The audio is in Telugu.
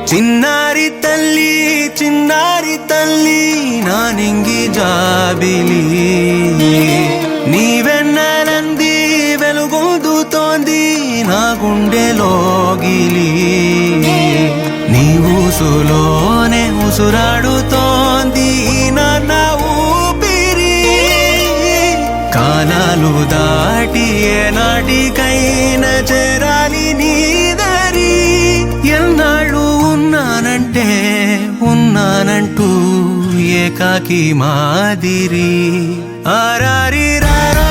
చిన్నారి తల్లి నా నింగి జాబిలి నీవెన్నెలంది వెలుగొందుతోంది నా గుండెలోగిలి నీ ఊసులోనే ఉసురాడుతోంది నాన్న ఊపిరి కాలాలు దాటి ఏనాటికైనా చేరాలి నీ దరి ఎన్నాళ్ళు ఉన్నానంటూ ఏకాకి మాదిరి ఆరారి రారా